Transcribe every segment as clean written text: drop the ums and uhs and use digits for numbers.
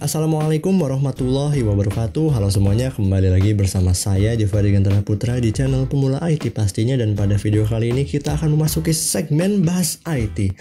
Assalamualaikum warahmatullahi wabarakatuh. Halo semuanya, kembali lagi bersama saya Jafari Gantara Putra di channel Pemula IT pastinya. Dan pada video kali ini kita akan memasuki segmen bahas IT.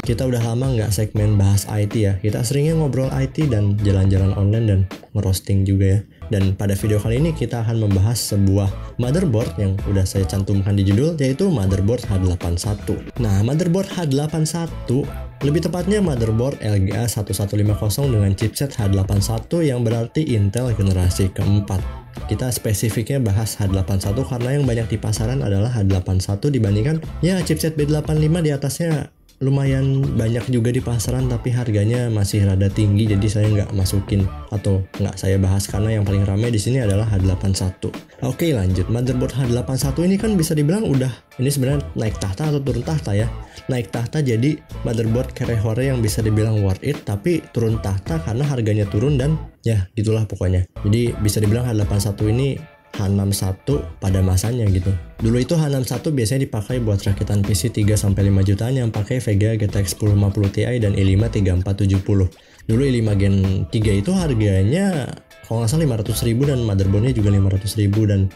Kita udah lama nggak segmen bahas IT ya. Kita seringnya ngobrol IT dan jalan-jalan online dan ngerosting juga ya. Dan pada video kali ini kita akan membahas sebuah motherboard yang udah saya cantumkan di judul, yaitu motherboard H81. Nah, motherboard H81, lebih tepatnya motherboard LGA 1150 dengan chipset H81 yang berarti Intel generasi keempat. Kita spesifiknya bahas H81 karena yang banyak di pasaran adalah H81 dibandingkan ya chipset B85 di atasnya. Lumayan banyak juga di pasaran tapi harganya masih rada tinggi, jadi saya nggak masukin atau nggak saya bahas karena yang paling ramai di sini adalah H81. Oke, lanjut. Motherboard H81 ini kan bisa dibilang ini sebenarnya naik tahta atau turun tahta ya. Naik tahta jadi motherboard Kerehore yang bisa dibilang worth it, tapi turun tahta karena harganya turun dan ya gitulah pokoknya. Jadi bisa dibilang H81 ini H61 pada masanya gitu. Dulu itu H61 biasanya dipakai buat rakitan PC 3-5 jutaan yang pakai Vega GTX 1050 Ti dan i5 3470. Dulu i5 Gen 3 itu harganya kalau nggak salah 500.000 dan motherboardnya juga 500.000 dan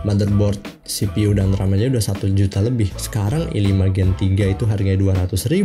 motherboard, CPU dan RAM-nya udah 1 juta lebih. Sekarang i5 Gen 3 itu harganya 200.000,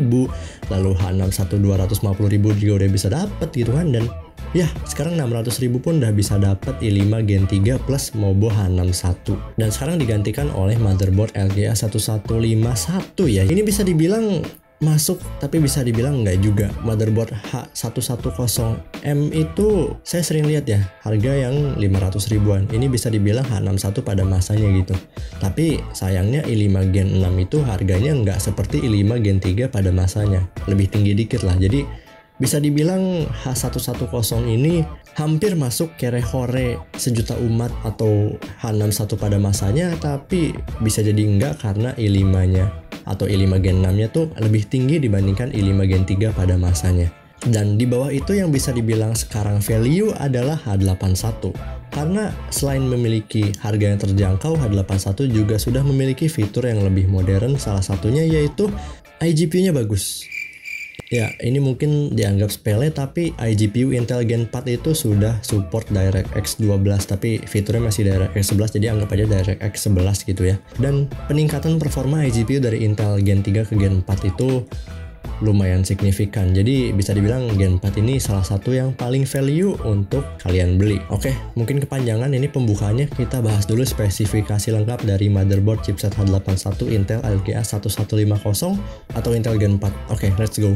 lalu H61 250.000 juga udah bisa dapet gitu kan. Dan ya, sekarang 600.000 pun udah bisa dapat i5 Gen 3 plus Mobo H61. Dan sekarang digantikan oleh motherboard LGA 1151 ya. Ini bisa dibilang masuk tapi bisa dibilang enggak juga. Motherboard H110M itu saya sering lihat ya, harga yang 500 ribuan. Ini bisa dibilang H61 pada masanya gitu. Tapi sayangnya i5 Gen 6 itu harganya enggak seperti i5 Gen 3 pada masanya. Lebih tinggi dikit lah. Jadi bisa dibilang H110 ini hampir masuk Kerehore sejuta umat atau H61 pada masanya, tapi bisa jadi enggak karena i5-nya atau i5 Gen 6-nya tuh lebih tinggi dibandingkan i5 Gen 3 pada masanya. Dan di bawah itu yang bisa dibilang sekarang value adalah H81. Karena selain memiliki harga yang terjangkau, H81 juga sudah memiliki fitur yang lebih modern, salah satunya yaitu iGPU-nya bagus. Ya, ini mungkin dianggap sepele tapi iGPU Intel Gen 4 itu sudah support DirectX 12 tapi fiturnya masih DirectX 11, jadi anggap aja DirectX 11 gitu ya. Dan peningkatan performa iGPU dari Intel Gen 3 ke Gen 4 itu lumayan signifikan. Jadi bisa dibilang Gen 4 ini salah satu yang paling value untuk kalian beli. Oke, mungkin kepanjangan ini pembukaannya, kita bahas dulu spesifikasi lengkap dari motherboard chipset H81 Intel LGA 1150 atau Intel Gen 4. Oke, let's go.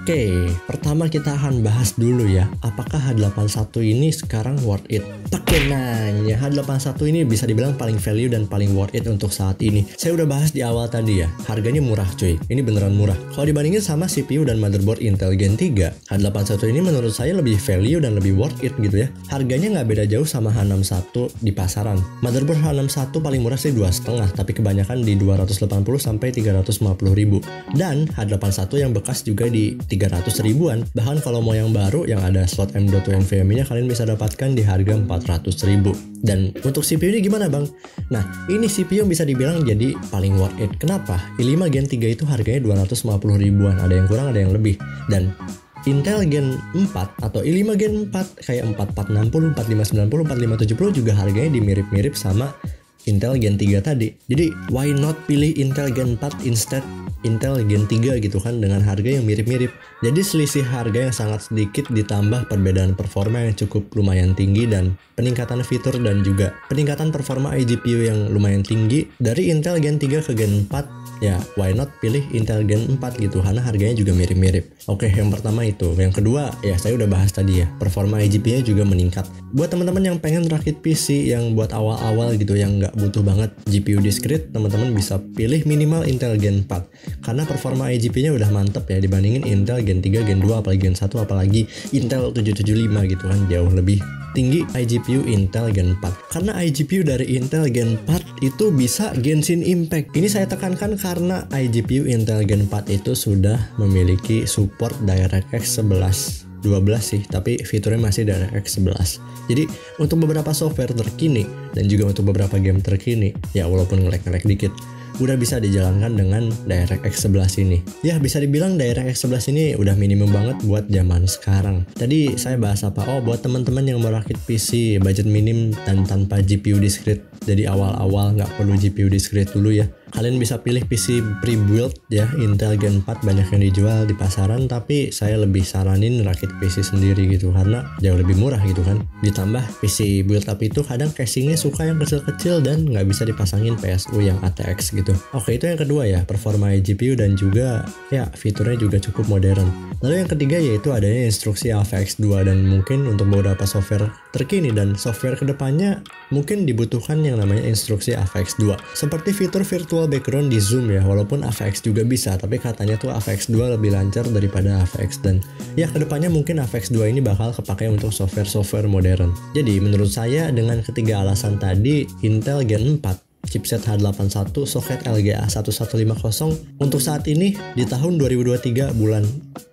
Oke, pertama kita akan bahas dulu ya, apakah H81 ini sekarang worth it? Pakai nanya, H81 ini bisa dibilang paling value dan paling worth it untuk saat ini. Saya udah bahas di awal tadi ya, harganya murah cuy, ini beneran murah. Kalau dibandingin sama CPU dan motherboard Intel Gen 3, H81 ini menurut saya lebih value dan lebih worth it gitu ya. Harganya nggak beda jauh sama H61 di pasaran. Motherboard H61 paling murah sih 2,5, tapi kebanyakan di 280 sampai 350 ribu. Dan H81 yang bekas juga di 300 ribuan. Bahkan kalau mau yang baru yang ada slot M.2 NVMe-nya kalian bisa dapatkan di harga 400 ribu. Dan untuk CPU ini gimana bang? Nah, ini CPU yang bisa dibilang jadi paling worth it. Kenapa? i5 Gen 3 itu harganya 250 ribuan. Ada yang kurang, ada yang lebih. Dan Intel Gen 4 atau i5 Gen 4 kayak 4460, 4590, 4570 juga harganya dimirip-mirip sama Intel Gen 3 tadi. Jadi why not pilih Intel Gen 4 instead Intel Gen 3 gitu kan, dengan harga yang mirip-mirip. Jadi selisih harga yang sangat sedikit ditambah perbedaan performa yang cukup lumayan tinggi dan peningkatan fitur dan juga peningkatan performa iGPU yang lumayan tinggi dari Intel Gen 3 ke Gen 4. Ya, why not pilih Intel Gen 4 gitu, karena harganya juga mirip-mirip. Oke, yang pertama itu. Yang kedua, ya saya udah bahas tadi ya, performa iGPU-nya juga meningkat. Buat teman-teman yang pengen rakit PC yang buat awal-awal gitu, yang nggak butuh banget GPU discrete, teman-teman bisa pilih minimal Intel Gen 4. Karena performa iGPU-nya udah mantep ya, dibandingin Intel Gen 3, Gen 2, apalagi Gen 1, apalagi Intel 775 gitu kan, jauh lebih tinggi iGPU Intel Gen 4. Karena iGPU dari Intel Gen 4 itu bisa Genshin Impact. Ini saya tekankan karena iGPU Intel Gen 4 itu sudah memiliki support DirectX 11. 12 sih, tapi fiturnya masih DirectX 11. Jadi untuk beberapa software terkini dan juga untuk beberapa game terkini, ya walaupun nge-lag dikit, udah bisa dijalankan dengan DirectX 11 ini. Ya bisa dibilang DirectX 11 ini udah minimum banget buat zaman sekarang. Tadi saya bahas apa? Oh, buat teman-teman yang mau rakit PC budget minim dan tanpa GPU discrete. Jadi awal-awal nggak perlu GPU discrete dulu ya. Kalian bisa pilih PC pre-build ya, Intel Gen 4 banyak yang dijual di pasaran, tapi saya lebih saranin rakit PC sendiri gitu karena jauh lebih murah gitu kan. Ditambah PC build up itu kadang casingnya suka yang kecil-kecil dan nggak bisa dipasangin PSU yang ATX gitu. Oke, itu yang kedua ya, performa GPU dan juga ya fiturnya juga cukup modern. Lalu yang ketiga yaitu adanya instruksi AVX2 dan mungkin untuk beberapa software terkini dan software kedepannya mungkin dibutuhkan yang namanya instruksi AVX2. Seperti fitur virtual background di Zoom ya, walaupun AVX juga bisa, tapi katanya tuh AVX2 lebih lancar daripada AVX dan ya kedepannya mungkin AVX2 ini bakal kepakai untuk software-software modern. Jadi menurut saya dengan ketiga alasan tadi, Intel Gen 4 chipset H81 soket LGA 1150 untuk saat ini di tahun 2023 bulan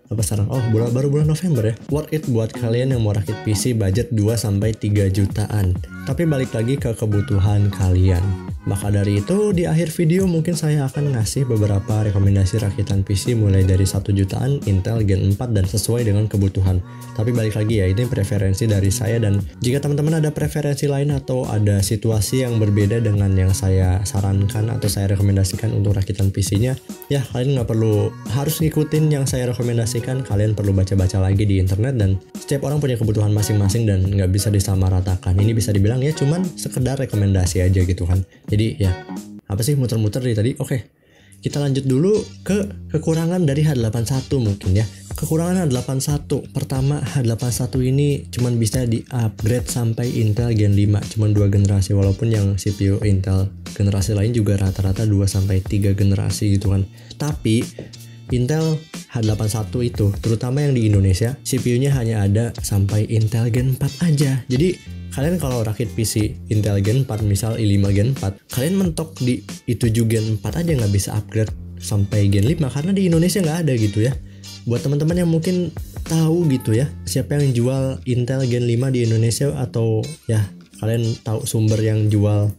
apa sekarang? Oh, baru bulan November ya. Worth it buat kalian yang mau rakit PC budget 2-3 jutaan. Tapi balik lagi ke kebutuhan kalian. Maka dari itu di akhir video mungkin saya akan ngasih beberapa rekomendasi rakitan PC mulai dari 1 jutaan Intel Gen 4 dan sesuai dengan kebutuhan. Tapi balik lagi ya, ini preferensi dari saya dan jika teman-teman ada preferensi lain atau ada situasi yang berbeda dengan yang saya sarankan atau saya rekomendasikan untuk rakitan PC-nya, ya kalian nggak perlu harus ngikutin yang saya rekomendasikan, kalian perlu baca-baca lagi di internet dan setiap orang punya kebutuhan masing-masing dan nggak bisa disamaratakan. Ini bisa dibilang ya cuman sekedar rekomendasi aja gitu kan. Jadi ya apa sih muter-muter dari tadi? Oke, kita lanjut dulu ke kekurangan dari H81 mungkin ya. Kekurangan H81, pertama H81 ini cuman bisa di-upgrade sampai Intel Gen 5, cuman 2 generasi, walaupun yang CPU Intel generasi lain juga rata-rata 2-3 generasi gitu kan. Tapi Intel H81 itu, terutama yang di Indonesia, CPU-nya hanya ada sampai Intel Gen 4 aja. Jadi kalian kalau rakit PC Intel Gen 4, misal i5 Gen 4, kalian mentok di i7 Gen 4 aja nggak bisa upgrade sampai Gen 5 karena di Indonesia nggak ada gitu ya. Buat teman-teman yang mungkin tahu gitu ya, siapa yang jual Intel Gen 5 di Indonesia atau ya kalian tahu sumber yang jual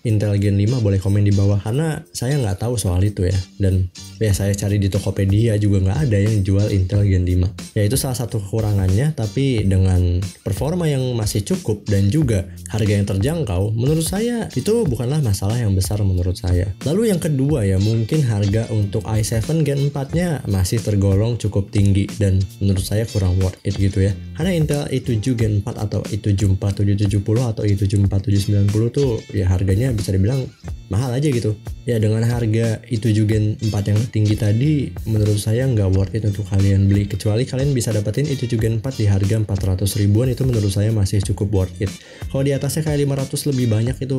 Intel Gen 5, boleh komen di bawah karena saya nggak tahu soal itu ya. Dan ya saya cari di Tokopedia juga nggak ada yang jual Intel Gen 5. Ya itu salah satu kekurangannya, tapi dengan performa yang masih cukup dan juga harga yang terjangkau, menurut saya itu bukanlah masalah yang besar menurut saya. Lalu yang kedua ya, mungkin harga untuk i7 Gen 4-nya masih tergolong cukup tinggi dan menurut saya kurang worth it gitu ya. Karena Intel i7 Gen 4 atau i7 4770 atau i7 4790 tuh ya harganya bisa dibilang mahal aja gitu ya. Dengan harga i7 Gen 4 yang tinggi tadi, menurut saya nggak worth it untuk kalian beli, kecuali kalian bisa dapetin i7 Gen 4 di harga 400 ribuan, itu menurut saya masih cukup worth it. Kalau di atasnya kayak 500 lebih banyak itu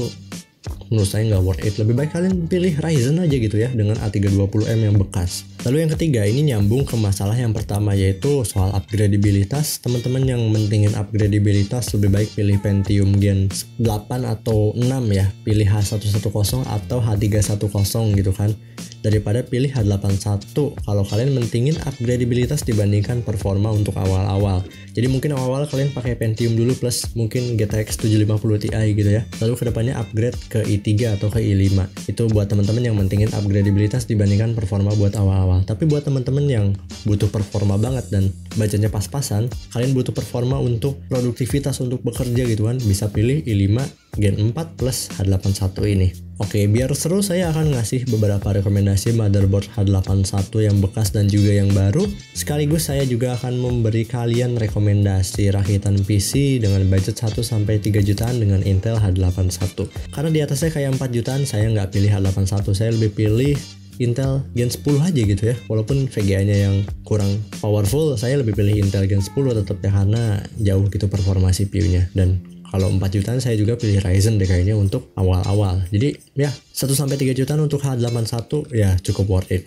menurut saya nggak worth it. Lebih baik kalian pilih Ryzen aja gitu ya dengan A320M yang bekas. Lalu yang ketiga, ini nyambung ke masalah yang pertama yaitu soal upgradabilitas. Teman-teman yang mentingin upgradabilitas lebih baik pilih Pentium Gen 8 atau 6 ya, pilih H110 atau H310 gitu kan, daripada pilih H81 kalau kalian mentingin upgradabilitas dibandingkan performa untuk awal-awal. Jadi mungkin awal-awal kalian pakai Pentium dulu plus mungkin GTX 750 Ti gitu ya, lalu kedepannya upgrade ke i3 atau ke i5. Itu buat teman-teman yang mentingin upgradabilitas dibandingkan performa buat awal-awal. Tapi buat teman-teman yang butuh performa banget dan budgetnya pas-pasan, kalian butuh performa untuk produktivitas, untuk bekerja gitu kan, bisa pilih i5 Gen 4 plus H81 ini. Oke, biar seru saya akan ngasih beberapa rekomendasi motherboard H81 yang bekas dan juga yang baru. Sekaligus saya juga akan memberi kalian rekomendasi rakitan PC dengan budget 1-3 jutaan dengan Intel H81. Karena di atasnya kayak 4 jutaan saya nggak pilih H81, saya lebih pilih Intel Gen 10 aja gitu ya. Walaupun VGA-nya yang kurang powerful, saya lebih pilih Intel Gen 10 tetap ya, karena jauh gitu performa CPU-nya. Dan kalau 4 jutaan saya juga pilih Ryzen deh kayaknya untuk awal-awal. Jadi ya 1-3 jutaan untuk H81 ya cukup worth it.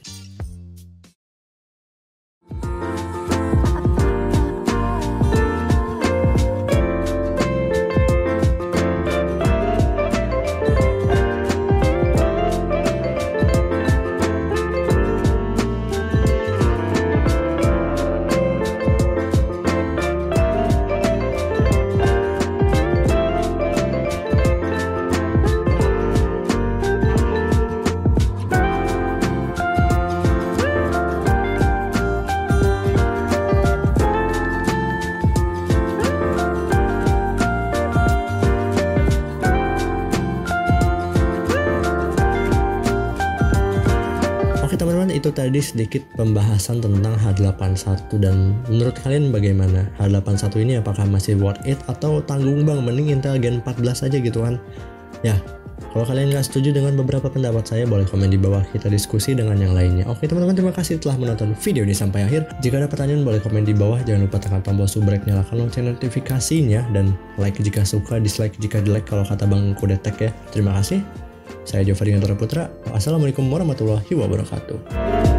itu tadi sedikit pembahasan tentang H81, dan menurut kalian bagaimana? H81 ini apakah masih worth it atau tanggung bang, mending Intel Gen 14 aja gitu kan? Ya, kalau kalian nggak setuju dengan beberapa pendapat saya, boleh komen di bawah, kita diskusi dengan yang lainnya. Oke teman-teman, terima kasih telah menonton video ini sampai akhir. Jika ada pertanyaan boleh komen di bawah, jangan lupa tekan tombol subrek, nyalakan lonceng notifikasinya, dan like jika suka, dislike jika di-like kalau kata Bang Kudetek ya. Terima kasih. Saya Jofari Gantara Putra. Wassalamualaikum warahmatullahi wabarakatuh.